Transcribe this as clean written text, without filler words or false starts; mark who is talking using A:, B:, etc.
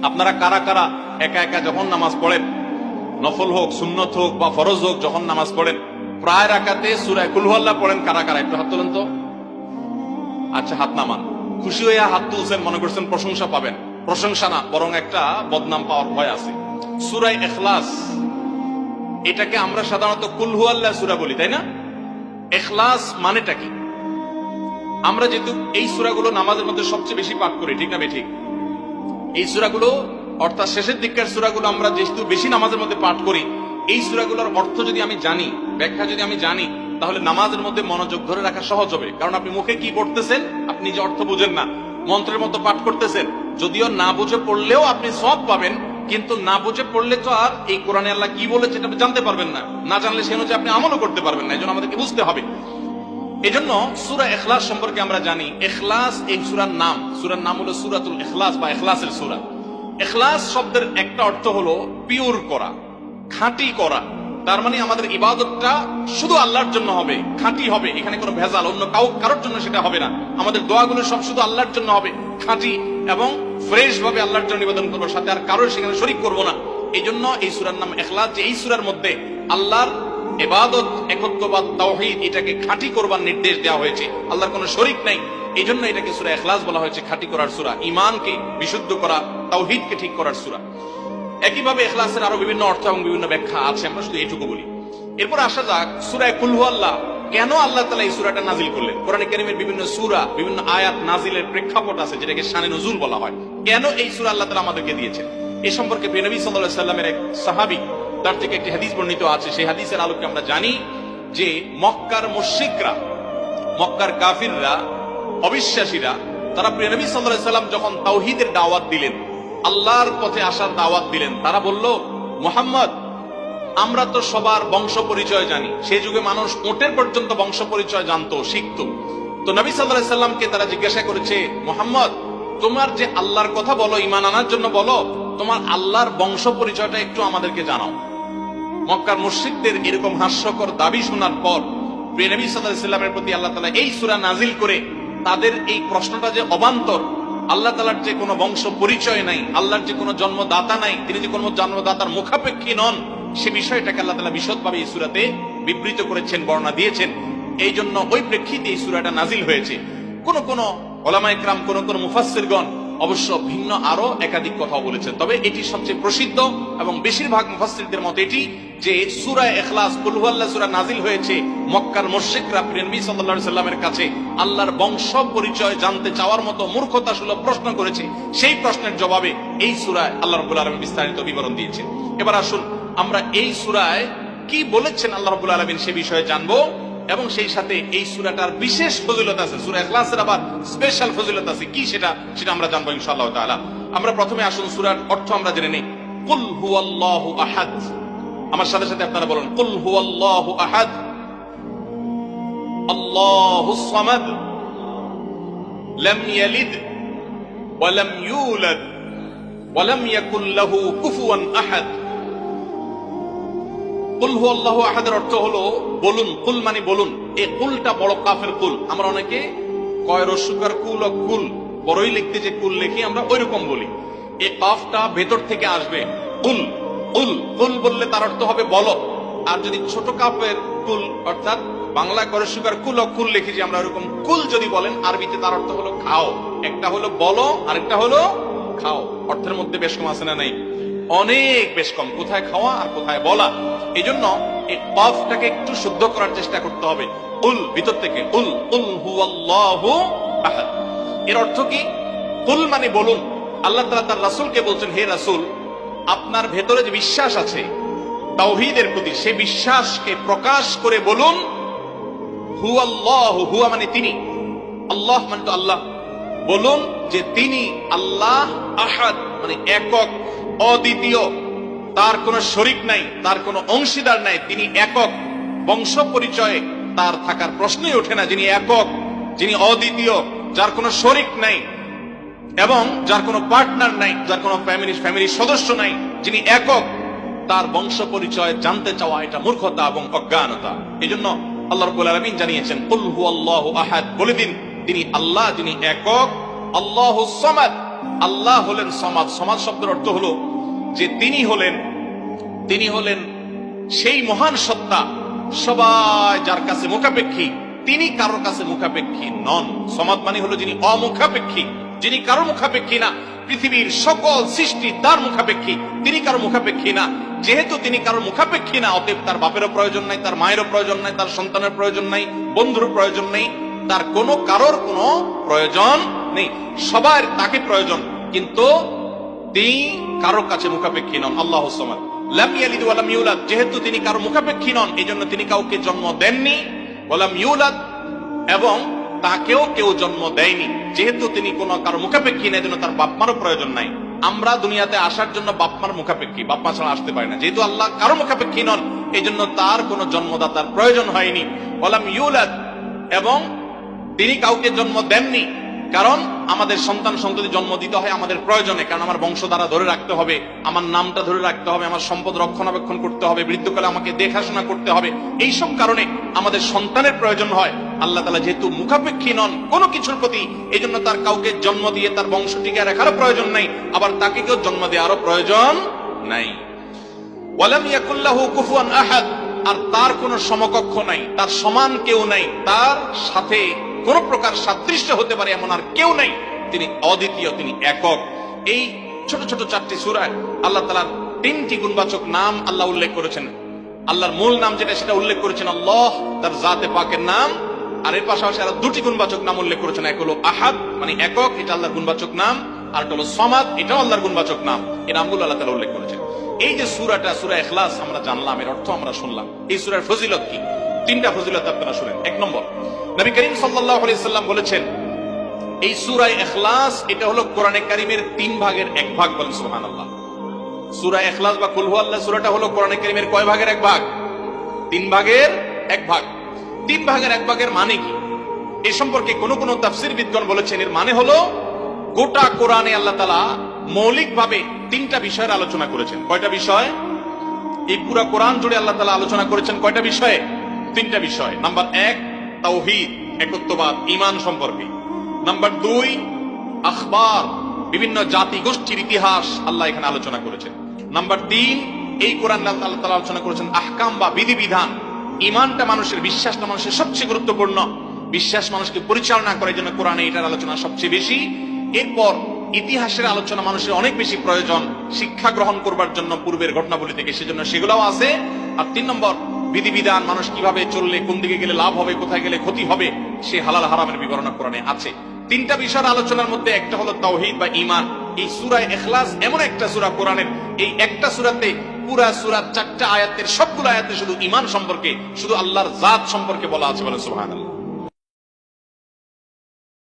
A: আপনারা কারা কারা একা একা যখন নামাজ পড়েন, নফল হোক সুন্নত হোক বা ফরজ হোক, যখন নামাজ পড়েন প্রায় রাকাতে সূরা কুল হুয়াল্লাহ পড়েন কারা কারা? একটু হাত তোলেন তো। আচ্ছা, হাত নামান। খুশি হয়ে হাত তুলছেন, মনে করছেন প্রশংসা পাবেন। প্রশংসা না, বরং একটা বদনাম পাওয়ার ভয় আছে। সূরা ইখলাস, এটাকে আমরা সাধারণত কুল হুয়াল্লাহ সূরা বলি, তাই না? ইখলাস মানেটা কি? আমরা যেহেতু এই সূরাগুলো নামাজের মধ্যে সবচেয়ে বেশি পাঠ করি, ঠিক না বেঠিক? এই সূরাগুলো অর্থাৎ শেষের দিককার সূরাগুলো আমরা যেহেতু বেশি নামাজের মধ্যে পাঠ করি, এই সূরাগুলোর অর্থ যদি আমি জানি, ব্যাখ্যা যদি আমি জানি, তাহলে নামাজের মধ্যে মনোযোগ ধরে রাখা সহজ হবে। কারণ আপনি মুখে কি পড়তেছেন, আপনি যে অর্থ বুঝেন না, মন্ত্রের মতো পাঠ করতেছেন, যদিও না বুঝে পড়লেও আপনি সওয়াব পাবেন, কিন্তু না বুঝে পড়লে তো আর এই কোরআনে আল্লাহ কি বলেছে এটা আপনি জানতে পারবেন না। না জানলে সে অনুযায়ী আপনি আমলও করতে পারবেন না। এজন্য আমাদেরকে বুঝতে হবে। এজন্য সূরা ইখলাস সম্পর্কে আমরা জানি। ইখলাস এই সূরার নাম, সূরার নাম হলো সূরাতুল ইখলাস বা ইখলাসের সূরা। ইখলাস শব্দের একটা অর্থ হলো পিওর করা, খাঁটি করা। তার মানে আমাদের ইবাদতটা শুধু আল্লাহর জন্য হবে, খাঁটি হবে, এখানে কোনো ভেজাল অন্য কারোর জন্য সেটা হবে না। আমাদের দোয়াগুলো সব শুধু আল্লাহর জন্য হবে, খাঁটি এবং ফ্রেশ ভাবে আল্লাহর জন্য নিবেদন করবো, সাথে আর কারোর সেখানে শরীক করবো না। এই জন্য এই সূরার নাম ইখলাস। যে এই সূরার মধ্যে আল্লাহর ইবাদত, একত্ববাদ, তাওহীদ, এটাকে খাঁটি করবার নির্দেশ দেওয়া হয়েছে। আল্লাহর কোনো শরীক নাই, এই জন্য এটাকে সূরা ইখলাস বলা হয়েছে, খাঁটি করার সূরা, ঈমানকে বিশুদ্ধ করা, তাওহীদকে ঠিক করার সূরা। একইভাবে ইখলাসের আরো বিভিন্ন অর্থ এবং বিভিন্ন ব্যাখ্যা আছে, আমরা শুধু এইটুকু বলি। এরপর আসা যাক সূরা কুল হুয়াল্লাহ। কেন আল্লাহ তাআলা এই সূরাটা নাজিল করলেন? কোরআনে কারীমের বিভিন্ন সূরা, বিভিন্ন আয়াত নাজিলের প্রেক্ষাপট আছে, যেটাকে শানে নুজুল বলা হয়। কেন এই সূরা আল্লাহ তাআলা আমাদেরকে দিয়েছেন? এই সম্পর্কে নবী সাল্লাল্লাহু আলাইহি সাল্লামের এক সাহাবী, তার থেকে একটি হাদিস বর্ণিত আছে। সেই হাদিসের আলোকে আমরা জানি যে মক্কার মুশরিকরা, মক্কার কাফিররা, অবিশ্বাসীরা, তারা প্রিয় নবী সাল্লাল্লাহু আলাইহি সাল্লাম যখন তাওহীদের দাওয়াত দিলেন, আল্লাহর পথে আসার দাওয়াত দিলেন, তারা বলল, মুহাম্মদ, আমরা তো সবার বংশ পরিচয় জানি। সেই যুগে মানুষ ওটের পর্যন্ত বংশ পরিচয় জানতো, শিখতো। তো নবী সাল্লাল্লাহু আলাইহি সাল্লামকে তারা জিজ্ঞাসা করেছে, মুহাম্মদ, তোমার যে আল্লাহর কথা বলো, ঈমান আনার জন্য বলো, তোমার আল্লাহর বংশ পরিচয়টা একটু আমাদেরকে জানাও। মক্কার মুশরিকদের এরকম হাস্যকর দাবি শোনার পর প্রিয় নবী সাল্লাল্লাহু আলাইহি সাল্লামের প্রতি আল্লাহ তাআলা এই সূরা নাজিল করে তাদের এই প্রশ্নটা যে অবান্তর, আল্লাহ তাআলার যে কোনো বংশ পরিচয় নাই, আল্লাহর যে কোনো জন্মদাতা নাই, তিনি যে কোনো জন্মদাতার মুখাপেক্ষী নন, সে বিষয়টাকে আল্লাহ তাআলা বিশদভাবে এই সূরাতে বিবৃত করেছেন, বর্ণনা দিয়েছেন। এই জন্য ওই প্রেক্ষিতে এই সূরাটা নাজিল হয়েছে। কোন কোন উলামায়ে কেরাম, কোন কোন মুফাসসিরগণ অবশ্য ভিন্ন আরো একাধিক কথা বলেছেন, তবে এটি সবচেয়ে প্রসিদ্ধ এবং বেশিরভাগ মুফাসসিরদের মত এটি যে সূরা ইখলাস, কুল হুয়াল্লাহ সূরা নাজিল হয়েছে মক্কার মুশরিকরা প্রিয় নবী সাল্লাল্লাহু আলাইহি সাল্লামের কাছে আল্লাহর বংশ পরিচয় জানতে চাওয়ার মতো মূর্খতাসুলভ প্রশ্ন করেছে। সেই প্রশ্নের জবাবে এই সূরায় আল্লাহ রাব্বুল আলামিন বিস্তারিত বিবরণ দিয়েছেন। এবার আসুন আমরা এই সূরায় কি বলেছেন আল্লাহ রাব্বুল আলামিন সে বিষয়ে জানবো, এবং সেই সাথে এই সূরাটার বিশেষ ফজিলত আছে। সূরা ইখলাসের আবার স্পেশাল ফজিলত আছে, কি সেটা আমরা জানবো ইনশাআল্লাহ তাআলা। আমরা প্রথমে আসুন সূরার অর্থ আমরা জেনে নেই। কুল হুয়াল্লাহু আহাদ। আমার সাথে সাথে আপনারা বলুন, কুল হুয়াল্লাহু আহাদ, আল্লাহুস সামাদ, লাম ইয়ালিদ ওয়া লাম ইউলাদ ওয়া লাম ইয়াকুল লাহু কুফুয়ান আহাদ। কুল হুয়াল্লাহু আহাদের অর্থ হলো বলুন। কুল মানে বলুন। এই কুলটা বড় কাফের কুল। আমরা অনেকে কয় রস্যকার কুল ও কুল, বড়ই লিখতে যে কুল লিখি আমরা ওইরকম বলি। এই কাফটা ভেতর থেকে আসবে। কুল কুল কুল বললে তার অর্থ হবে বলো। আর যদি ছোট কাফের কুল অর্থাৎ বাংলা করে সুগার কুল ও কুল লিখি যে আমরা ওরকম কুল যদি বলেন, আরবিতে তার অর্থ হলো খাও। একটা হলো বলো, আরেকটা হলো খাও। অর্থের মধ্যে বেশ কম আছে না নাই? অনেক বেশ কম। কোথায় খাওয়া আর কোথায় বলা। এই জন্য এই কফটাকে একটু শুদ্ধ করার চেষ্টা করতে হবে। কুল ভিতর থেকে, কুল কুল হুয়াল্লাহু আহাদ। এর অর্থ কি? কুল মানে বলুন। আল্লাহ তাআলা তার রাসূলকে বলছেন, হে রাসূল, আপনার ভেতরে যে বিশ্বাস আছে তাওহীদের প্রতি, সেই বিশ্বাসকে প্রকাশ করে বলুন, হুয়াল্লাহু, হুয়া মানে তিনি, আল্লাহ মানে তো আল্লাহ, বলুন যে তিনি আল্লাহ, আহাদ মানে একক, অদ্বিতীয়, তার কোনো শরীক নাই, তার কোনো অংশীদার নাই, তিনি একক। বংশ পরিচয়ে তার থাকার প্রশ্নই ওঠে না। যিনি একক, যিনি অদ্বিতীয়, যার কোনো শরীক নাই এবং যার কোনো পার্টনার নাই, যার কোনো ফ্যামিলির সদস্য নাই, যিনি একক, তার বংশ পরিচয় জানতে চাওয়া এটা মূর্খতা এবং অজ্ঞানতা। এই জন্য আল্লাহ রাব্বুল আলামিন জানিয়েছেন, কুল হুয়াল্লাহু আহাদ, বলে দিন তিনি আল্লাহ, যিনি একক, আল্লাহুস সামাদ, আল্লাহ হলেন সমাদ। সমাদ শব্দের অর্থ হলো যে তিনি হলেন সেই মহান সত্তা, সবাই যার কাছে মুখাপেক্ষী, তিনি কারোর কাছে মুখাপেক্ষী নন। সমাদ মানে হলো যিনি অমুখাপেক্ষী, যিনি কারো মুখাপেক্ষী না। পৃথিবীর সকল সৃষ্টি তার মুখাপেক্ষী, তিনি কারো মুখাপেক্ষী না। যেহেতু তিনি কারো মুখাপেক্ষী না, অতএব তার বাপেরও প্রয়োজন নাই, তার মায়েরও প্রয়োজন নাই, তার সন্তানের প্রয়োজন নাই, বন্ধুর প্রয়োজন নেই, তার কারোর কোনো প্রয়োজন নেই। সবার তাকে প্রয়োজন, কিন্তু তিনি কারোর কাছে মুখাপেক্ষী নন। আল্লাহু সামাদ লাম ইয়ালিদ ওয়া লাম ইউলাদ। যেহেতু তিনি কারো মুখাপেক্ষী নন, এজন্য তিনি কাউকে জন্ম দেননি। ওয়া লাম ইউলাদ, এবং তাকেও কেউ জন্ম দেয়নি। যেহেতু তিনি কারো মুখাপেক্ষী না, এজন্য তার বাপ মারও প্রয়োজন নাই। আমরা দুনিয়াতে আসার জন্য বাপ মার মুখাপেক্ষী, বাপ মা ছাড়া আসতে পারি না। যেহেতু আল্লাহ কারো মুখাপেক্ষী নন, এজন্য তার কোনো জন্মদাতার প্রয়োজন হয়নি। ওয়া লাম ইউলাদ, এবং তিনি কাউকে জন্ম দেননি। কারণ আমাদের সন্তান সন্ততি জন্ম দিতে হয় আমাদের প্রয়োজনে, কারণ আমার বংশধারা ধরে রাখতে হবে, আমার নামটা ধরে রাখতে হবে, আমার সম্পদ রক্ষণাবেক্ষণ করতে হবে, বৃদ্ধকালে আমাকে দেখাশোনা করতে হবে। এইসব কারণে আমাদের সন্তানের প্রয়োজন হয়। আল্লাহ তাআলা যেহেতু মুখাপেক্ষী নন কোনো কিছুর প্রতি, এই জন্য তার কাউকে জন্ম দিয়ে তার বংশ টিকিয়ে রাখারও প্রয়োজন নাই, আবার তাকে কেউ জন্ম দেওয়ারও প্রয়োজন নাই। ওয়ালাম ইয়াকুল লাহু কুফুয়ান আহাদ, আর তার কোনো সমকক্ষ নাই, তার সমান কেউ নাই, তার সাথে কোন প্রকার সাদৃশ্য হতে পারে এমন আর কেউ নাই। তিনি অদ্বিতীয়, তিনি একক। এই ছোট ছোট 4টি সূরায় আল্লাহ তাআলার 3টি গুণবাচক নাম আল্লাহ উল্লেখ করেছেন। আল্লাহর মূল নাম যেটা, সেটা উল্লেখ করেছেন আল্লাহ, তার জাতে পাকের নাম। আর এর পাশাপাশি আরো 2টি গুণবাচক নাম উল্লেখ করেছেন। এক হলো আহাদ, মানে একক, এটা আল্লাহর গুণবাচক নাম। আর একটা হলো সমাদ, এটাও আল্লাহর গুণবাচক নাম। এই নামগুলো আল্লাহ তাআলা উল্লেখ করেছেন। এই যে সূরাটা, সূরা ইখলাস আমরা জানলাম, এর অর্থ আমরা শুনলাম। এই সূরার ফজিলত কি? 3টা ফজিলত আপনারা শুনেন। 1 নম্বর, নবী করিম সাল্লাল্লাহু আলাইহি সাল্লাম বলেছেন, এই সূরা ইখলাস এটা হলো কোরআনে কারীমের 3 ভাগের 1 ভাগ। বলেন সুবহানাল্লাহ। সূরা ইখলাস বা কুল হুয়াল্লাহ সূরাটা হলো কোরআনে কারীমের কয় ভাগের 1 ভাগ? 3 ভাগের 1 ভাগ। 3 ভাগের 1 ভাগের মানে কি? এ সম্পর্কে কোন তাফসীরবিদগণ বলেছেন, এর মানে হলো গোটা কোরআনে আল্লাহ তাআলা মৌলিকভাবে 3টা বিষয়ের আলোচনা করেছেন। কয়টা বিষয়? এই পুরো কোরআন জুড়ে আল্লাহ তাআলা আলোচনা করেছেন কয়টা বিষয়ে? 3টা বিষয়। নাম্বার 1 তাওহীদ, একত্ববাদ, ঈমান সম্পর্কে। নাম্বার 2 আখবার, বিভিন্ন জাতি গোষ্ঠীর ইতিহাস আল্লাহ এখানে আলোচনা করেছেন। নাম্বার 3 এই কোরআন আল্লাহ তাআলা আলোচনা করেছেন আহকাম বা বিধিবিধান। ঈমানটা মানুষের, বিশ্বাসটা মানুষের সবচেয়ে গুরুত্বপূর্ণ। বিশ্বাস মানুষকে পরিচালনা করার জন্য কোরআনে এটার আলোচনা সবচেয়ে বেশি। এরপর ইতিহাসের আলোচনা মানুষের অনেক বেশি প্রয়োজন শিক্ষা গ্রহণ করবার জন্য পূর্বের ঘটনাবলী থেকে, সেজন্য সেগুলোও আছে। আর 3 নম্বর বিধিবিধান, মানুষ কিভাবে চললে কোন দিকে গেলে লাভ হবে, কোথায় গেলে ক্ষতি হবে, সে হালাল হারামের বিবরণ কোরআনে আছে। 3টা বিষয়ের আলোচনার মধ্যে একটা হলো তাওহীদ বা ঈমান। এই সূরা ইখলাস এমন একটা সূরা কোরআনের, এই একটা সূরাতে পুরা সূরার 4টা আয়াতের সবগুলো আয়াতে শুধু ঈমান সম্পর্কে, শুধু আল্লাহর জাত সম্পর্কে বলা আছে। বলে সুবহানাল্লাহ।